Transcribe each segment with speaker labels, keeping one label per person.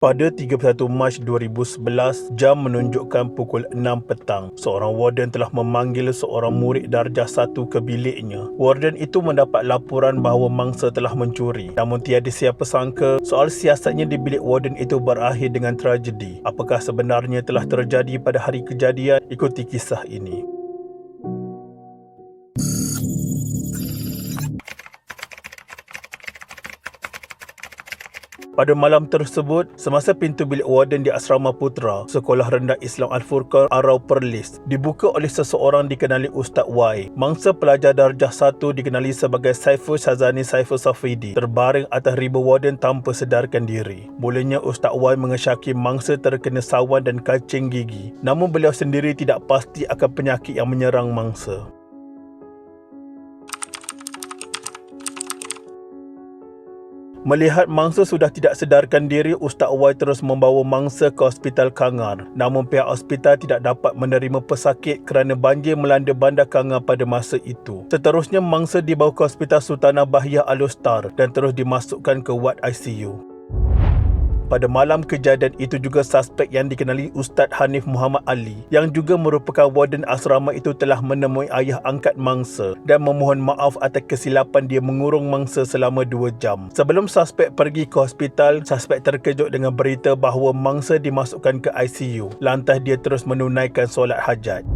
Speaker 1: Pada 31 Mac 2011, jam menunjukkan pukul 6 petang. Seorang warden telah memanggil seorang murid darjah 1 ke biliknya. Warden itu mendapat laporan bahawa mangsa telah mencuri. Namun tiada siapa sangka soal siasatnya di bilik warden itu berakhir dengan tragedi. Apakah sebenarnya telah terjadi pada hari kejadian? Ikuti kisah ini. Pada malam tersebut, semasa pintu bilik warden di Asrama Putra, Sekolah Rendah Islam Al-Furqan Arau Perlis, dibuka oleh seseorang dikenali Ustaz Y. Mangsa pelajar darjah 1 dikenali sebagai Saiful Shazani Saiful Safidi terbaring atas riba warden tanpa sedarkan diri. Mulanya Ustaz Y mengesyaki mangsa terkena sawan dan kacing gigi. Namun beliau sendiri tidak pasti akan penyakit yang menyerang mangsa. Melihat mangsa sudah tidak sedarkan diri, Ustaz Y terus membawa mangsa ke Hospital Kangar. Namun pihak hospital tidak dapat menerima pesakit kerana banjir melanda bandar Kangar pada masa itu. Seterusnya mangsa dibawa ke Hospital Sultanah Bahiyah Al-Ustar dan terus dimasukkan ke ward ICU. Pada malam kejadian itu juga suspek yang dikenali Ustaz Hanif Muhammad Ali yang juga merupakan warden asrama itu telah menemui ayah angkat mangsa dan memohon maaf atas kesilapan dia mengurung mangsa selama 2 jam. Sebelum suspek pergi ke hospital, suspek terkejut dengan berita bahawa mangsa dimasukkan ke ICU. Lantas dia terus menunaikan solat hajat.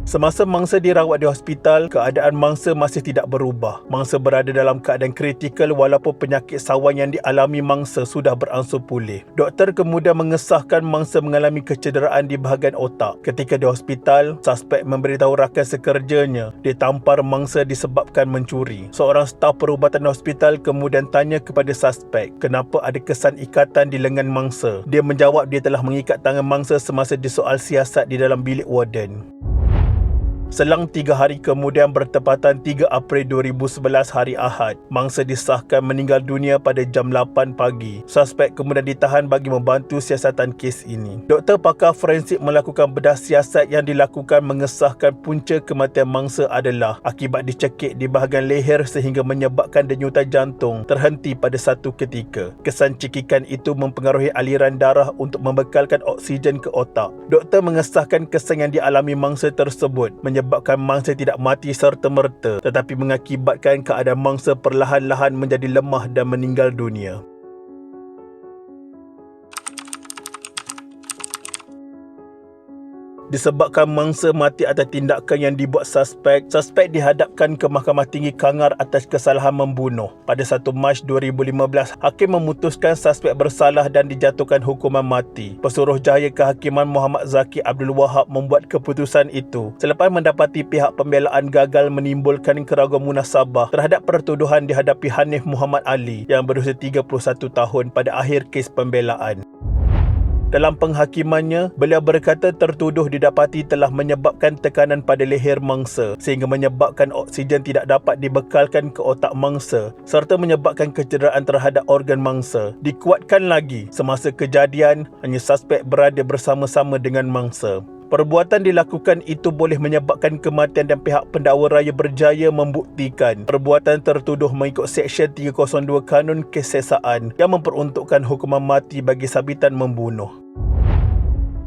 Speaker 1: Semasa mangsa dirawat di hospital, keadaan mangsa masih tidak berubah. Mangsa berada dalam keadaan kritikal walaupun penyakit sawan yang dialami mangsa sudah beransur pulih. Doktor kemudian mengesahkan mangsa mengalami kecederaan di bahagian otak. Ketika di hospital, suspek memberitahu rakan sekerjanya ditampar mangsa disebabkan mencuri. Seorang staf perubatan hospital kemudian tanya kepada suspek kenapa ada kesan ikatan di lengan mangsa. Dia menjawab dia telah mengikat tangan mangsa semasa disoal siasat di dalam bilik warden. Selang 3 hari kemudian bertepatan 3 April 2011 hari Ahad, mangsa disahkan meninggal dunia pada jam 8 pagi. Suspek kemudian ditahan bagi membantu siasatan kes ini. Doktor pakar forensik melakukan bedah siasat yang dilakukan mengesahkan punca kematian mangsa adalah akibat dicekik di bahagian leher sehingga menyebabkan denyutan jantung terhenti pada satu ketika. Kesan cekikan itu mempengaruhi aliran darah untuk membekalkan oksigen ke otak. Doktor mengesahkan kesan yang dialami mangsa tersebut menyebabkan mangsa tidak mati serta-merta tetapi mengakibatkan keadaan mangsa perlahan-lahan menjadi lemah dan meninggal dunia. Disebabkan mangsa mati atas tindakan yang dibuat suspek dihadapkan ke Mahkamah Tinggi Kangar atas kesalahan membunuh. Pada 1 Mac 2015, hakim memutuskan suspek bersalah dan dijatuhkan hukuman mati. Pesuruhjaya Kehakiman Muhammad Zaki Abdul Wahab membuat keputusan itu selepas mendapati pihak pembelaan gagal menimbulkan keraguan munasabah terhadap pertuduhan dihadapi Hanif Muhammad Ali yang berusia 31 tahun pada akhir kes pembelaan. Dalam penghakimannya, beliau berkata tertuduh didapati telah menyebabkan tekanan pada leher mangsa sehingga menyebabkan oksigen tidak dapat dibekalkan ke otak mangsa serta menyebabkan kecederaan terhadap organ mangsa. Dikuatkan lagi, semasa kejadian, hanya suspek berada bersama-sama dengan mangsa. Perbuatan dilakukan itu boleh menyebabkan kematian dan pihak pendakwa raya berjaya membuktikan perbuatan tertuduh mengikut Seksyen 302 Kanun Kesesaan yang memperuntukkan hukuman mati bagi sabitan membunuh.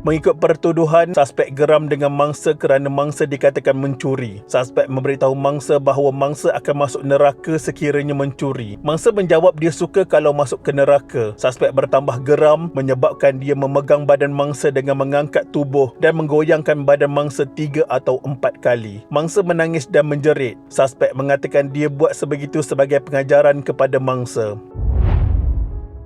Speaker 1: Mengikut pertuduhan, suspek geram dengan mangsa kerana mangsa dikatakan mencuri. Suspek memberitahu mangsa bahawa mangsa akan masuk neraka sekiranya mencuri. Mangsa menjawab dia suka kalau masuk ke neraka. Suspek bertambah geram menyebabkan dia memegang badan mangsa dengan mengangkat tubuh dan menggoyangkan badan mangsa 3 atau 4 kali. Mangsa menangis dan menjerit. Suspek mengatakan dia buat sebegitu sebagai pengajaran kepada mangsa.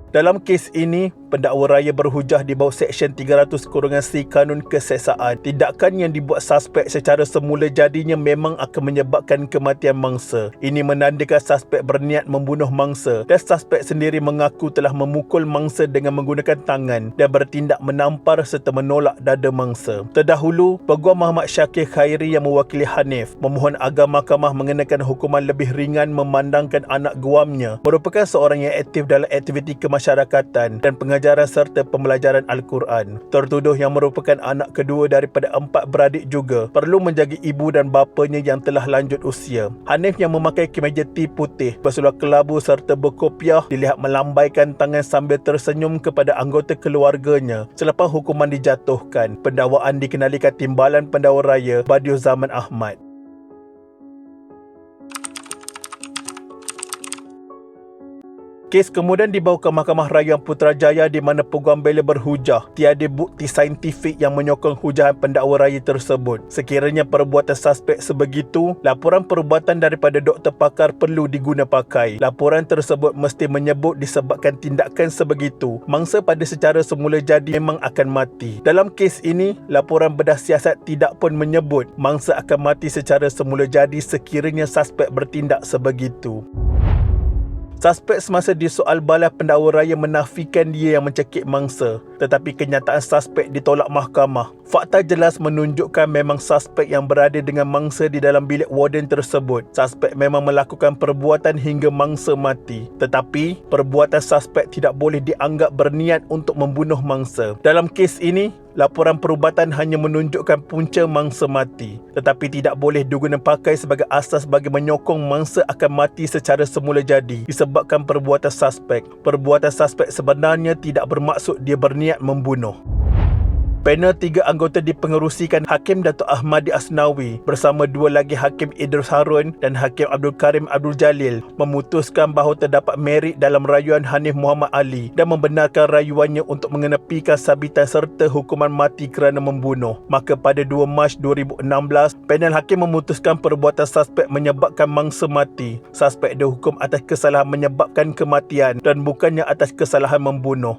Speaker 1: Dalam kes ini, pendakwa raya berhujah di bawah Seksyen 300-C Kanun Kesesaan. Tindakan yang dibuat suspek secara semula jadinya memang akan menyebabkan kematian mangsa. Ini menandakan suspek berniat membunuh mangsa dan suspek sendiri mengaku telah memukul mangsa dengan menggunakan tangan dan bertindak menampar serta menolak dada mangsa. Terdahulu, Peguam Muhammad Syakir Khairi yang mewakili Hanif memohon agar mahkamah mengenakan hukuman lebih ringan memandangkan anak guamnya merupakan seorang yang aktif dalam aktiviti kemasyarakatan dan pengajaran pengajaran serta pembelajaran Al-Quran. Tertuduh yang merupakan anak kedua daripada 4 beradik juga perlu menjaga ibu dan bapanya yang telah lanjut usia. Hanif yang memakai kemeja tee putih, berseluar kelabu serta berkopiah dilihat melambaikan tangan sambil tersenyum kepada anggota keluarganya selepas hukuman dijatuhkan. Pendakwaan dikenalikan Timbalan Pendakwa Raya Badiuzzzaman Ahmad. Kes kemudian dibawa ke Mahkamah Rayuan Putrajaya di mana peguam bela berhujah tiada bukti saintifik yang menyokong hujahan pendakwa raya tersebut. Sekiranya perbuatan suspek sebegitu, laporan perubatan daripada doktor pakar perlu diguna pakai. Laporan tersebut mesti menyebut disebabkan tindakan sebegitu, mangsa pada secara semula jadi memang akan mati. Dalam kes ini, laporan bedah siasat tidak pun menyebut mangsa akan mati secara semula jadi sekiranya suspek bertindak sebegitu. Suspek semasa disoal balas pendakwa raya menafikan dia yang mencekik mangsa, tetapi kenyataan suspek ditolak mahkamah. Fakta jelas menunjukkan memang suspek yang berada dengan mangsa di dalam bilik warden tersebut. Suspek memang melakukan perbuatan hingga mangsa mati, tetapi perbuatan suspek tidak boleh dianggap berniat untuk membunuh mangsa. Dalam kes ini, laporan perubatan hanya menunjukkan punca mangsa mati, tetapi tidak boleh digunakan pakai sebagai asas bagi menyokong mangsa akan mati secara semula jadi disebabkan perbuatan suspek. Perbuatan suspek sebenarnya tidak bermaksud dia berniat membunuh. Panel 3 anggota dipengerusikan Hakim Datuk Ahmadi Asnawi bersama 2 lagi Hakim Idrus Harun dan Hakim Abdul Karim Abdul Jalil memutuskan bahawa terdapat merit dalam rayuan Hanif Muhammad Ali dan membenarkan rayuannya untuk mengenepikan sabitan serta hukuman mati kerana membunuh. Maka pada 2 Mac 2016, panel hakim memutuskan perbuatan suspek menyebabkan mangsa mati. Suspek dihukum atas kesalahan menyebabkan kematian dan bukannya atas kesalahan membunuh.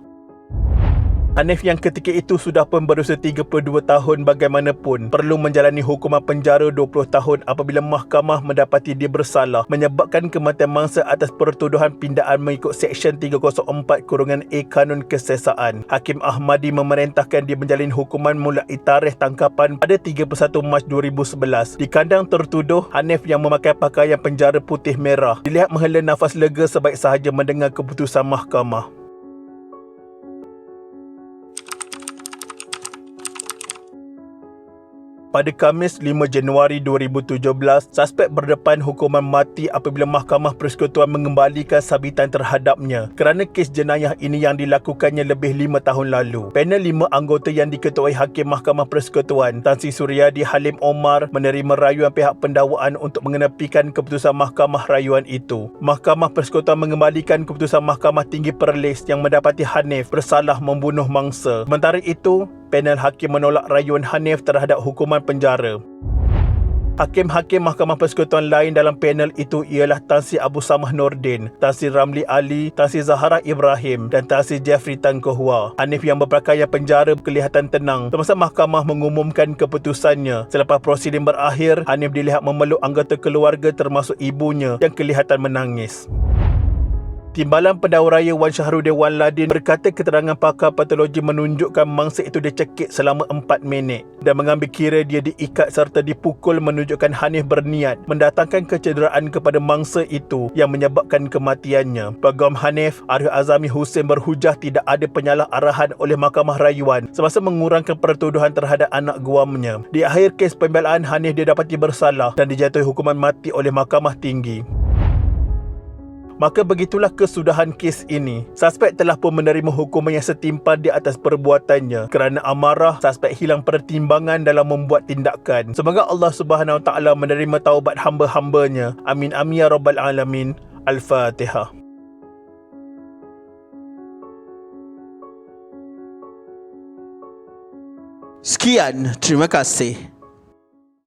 Speaker 1: Hanif yang ketika itu sudah pun berusia 32 tahun bagaimanapun perlu menjalani hukuman penjara 20 tahun apabila mahkamah mendapati dia bersalah menyebabkan kematian mangsa atas pertuduhan pindaan mengikut Seksyen 304(A) Kanun Kesesaan. Hakim Ahmadi memerintahkan dia menjalani hukuman mulai tarikh tangkapan pada 31 Mac 2011. Di kandang tertuduh, Hanif yang memakai pakaian penjara putih merah dilihat menghela nafas lega sebaik sahaja mendengar keputusan mahkamah. Pada Khamis 5 Januari 2017, suspek berdepan hukuman mati apabila Mahkamah Persekutuan mengembalikan sabitan terhadapnya kerana kes jenayah ini yang dilakukannya lebih 5 tahun lalu. Panel 5 anggota yang diketuai Hakim Mahkamah Persekutuan Tan Sri Suryadi Halim Omar menerima rayuan pihak pendakwaan untuk mengenepikan keputusan Mahkamah Rayuan itu. Mahkamah Persekutuan mengembalikan keputusan Mahkamah Tinggi Perlis yang mendapati Hanif bersalah membunuh mangsa. Sementara itu, panel hakim menolak rayuan Hanif terhadap hukuman penjara. Hakim-hakim Mahkamah Persekutuan lain dalam panel itu ialah Tan Sri Abu Samah Nordin, Tan Sri Ramli Ali, Tan Sri Zahara Ibrahim dan Tan Sri Jeffrey Tan Kohua. Hanif yang berpakaian penjara kelihatan tenang semasa mahkamah mengumumkan keputusannya. Selepas prosiding berakhir, Hanif dilihat memeluk anggota keluarga termasuk ibunya yang kelihatan menangis. Timbalan Pendakwa Raya Wan Syahrudin Wan Ladin berkata keterangan pakar patologi menunjukkan mangsa itu dicekik selama 4 minit dan mengambil kira dia diikat serta dipukul menunjukkan Hanif berniat mendatangkan kecederaan kepada mangsa itu yang menyebabkan kematiannya. Peguam Hanif, Arif Azami Hussein berhujah tidak ada penyalaharahan oleh Mahkamah Rayuan semasa mengurangkan pertuduhan terhadap anak guamnya. Di akhir kes pembelaan, Hanif didapati bersalah dan dijatuhi hukuman mati oleh Mahkamah Tinggi. Maka begitulah kesudahan kes ini. Suspek telah pun menerima hukuman yang setimpal di atas perbuatannya. Kerana amarah, suspek hilang pertimbangan dalam membuat tindakan. Semoga Allah Subhanahu Wa Taala menerima taubat hamba-hambanya. Amin amin ya rabbal alamin. Al-Fatihah.
Speaker 2: Sekian, terima kasih.